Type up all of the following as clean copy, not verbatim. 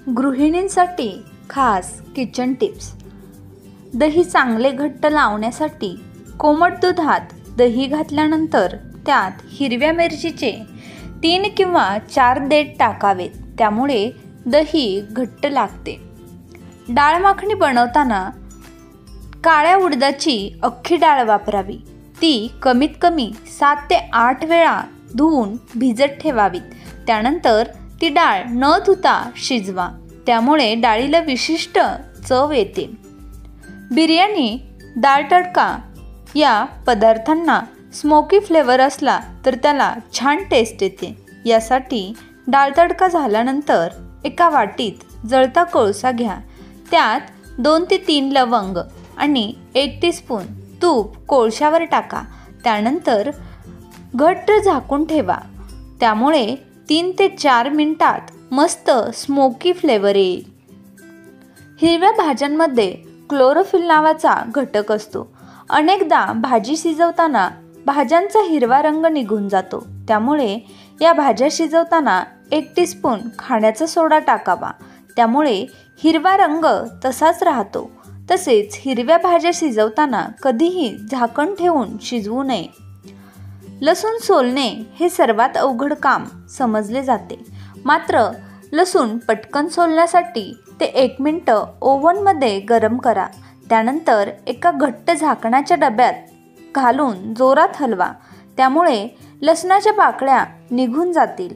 गृहिणींसाठी खास kitchen tips. दही चांगले घट्ट लावण्यासाठी कोमट दुधात दही घातल्यानंतर त्यात हिरव्या मिरचीचे 3 किंवा 4 देठ टाकावेत, त्यामुळे दही घट्ट लागते। डाळ माखणी बनवताना काळ्या उडदाची अख्खी डाळ वापरावी। ती कमीत कमी 7 ते 8 वेळा धुवून भिजत ठेवावीत। त्यानंतर ती डाळ न धुता शिजवा, त्यामुळे डाळीला विशिष्ट चव येते। बिर्याणी, डाळ तडका या पदार्थांना स्मोकी फ्लेवर असला तर त्याला छान टेस्ट येते। यासाठी डाळ तडका झाल्यानंतर एका वाटीत जळता कोळसा घ्या, त्यात 2 ते 3 लवंग आणि 1 टीस्पून तूप कोळशावर टाका। त्यानंतर घट्ट झाकून ठेवा, त्यामुळे 3 ते 4 मिनिटात मस्त स्मोकी फ्लेवर येईल। हिरव्या भाज्यांमध्ये क्लोरोफिल नावाचा घटक असतो। अनेकदा भाजी शिजवताना भाज्यांचा हिरवा रंग निघून जातो, त्यामुळे या भाज्या शिजवताना 1 टीस्पून खाण्याचा सोडा टाकावा, त्यामुळे हिरवा रंग तसाच राहतो। तसेच हिरव्या भाज्या शिजवताना कधीही झाकण ठेवून शिजवू नये। लसूण सोलणे हे सर्वात अवघड काम समजले जाते, मात्र लसूण पटकन सोलण्यासाठी ते 1 मिनिट ओव्हनमध्ये गरम करा। त्यानंतर एका घट्ट झाकणाच्या डब्यात घालून जोरात हलवा, त्यामुळे लसणाच्या पाकळ्या निघून जातील।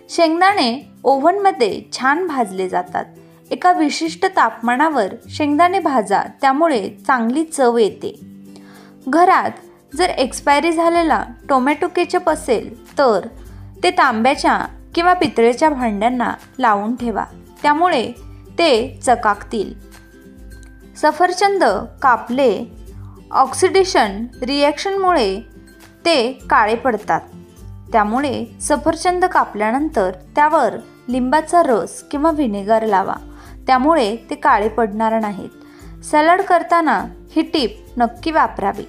शेंगदाणे ओव्हनमध्ये छान भाजले जातात। एका विशिष्ट तापमानावर शेंगदाणे भाजा, त्यामुळे चांगली चव येते। घरात जर एक्सपायरी झालेला टोमॅटो केचप असेल तर ते तांब्याच्या किंवा पितळेच्या भांड्यांना लावून ठेवा, त्यामुळे ते चकाकतील। सफरचंद कापले, ऑक्सिडेशन रिॲक्शनमुळे ते काळे पडतात, त्यामुळे सफरचंद कापल्यानंतर त्यावर लिंबाचा रस किंवा व्हिनेगर लावा, त्यामुळे ते काळे पडणार नाहीत। सलाड करताना ही टीप नक्की वापरावी।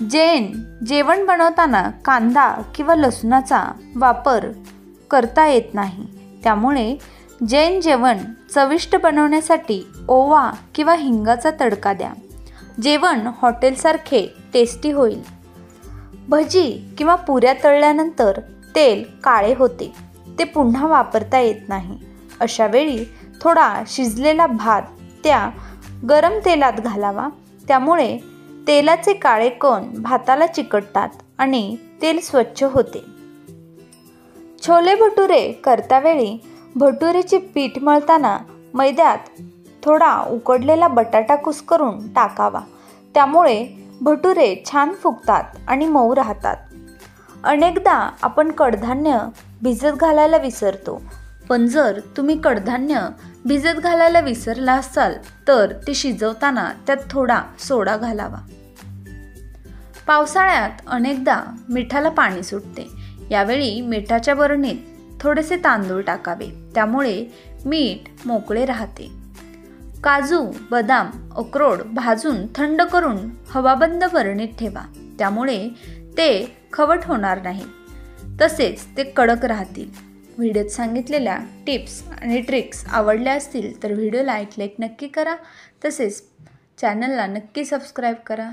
जेवण बनवताना कांदा किंवा लसूणाचा वापर करता येत नाही, त्यामुळे जैन जेवण चविष्ट बनवण्यासाठी ओवा किंवा हिंगाचा तडका द्या। जेवण हॉटेलसारखे टेस्टी होईल। भजी किंवा पुऱ्या तळल्यानंतर तेल काळे होते, ते पुन्हा वापरता येत नाही। अशा वेळी थोडा शिजलेला भात त्या गरम तेलात घालावा, त्यामुळे तेलाचे काळे कण भाताला चिकटतात आणि तेल स्वच्छ होते। छोले भटुरे करतावेळी भटुरेचे पीठ मळताना मैद्यात थोडा उकडलेला बटाटा कुस्करून टाकावा, त्यामुळे भटुरे छान फुगतात आणि मऊ राहतात। अनेकदा आपण कडधान्य भिजत घालायला विसरतो, पण जर तुम्ही कडधान्य भिजत घालायला विसरला असाल तर ते शिजवताना त्यात थोडा सोडा घालावा। पावसाळ्यात अनेकदा मिठाला पाणी सुटते, यावेळी मिठाच्या बरणीत थोडेसे तांदूळ टाकावे, त्यामुळे मीठ मोकळे राहते। काजू, बदाम, अक्रोड भाजून थंड करून हवाबंद बरणीत ठेवा, त्यामुळे ते खवट होणार नाही, तसेच ते कडक राहतील। व्हिडिओत सांगितलेल्या टिप्स आणि ट्रिक्स आवडल्या असतील तर व्हिडिओला लाईक नक्की करा, तसेच चॅनलला नक्की सबस्क्राईब करा।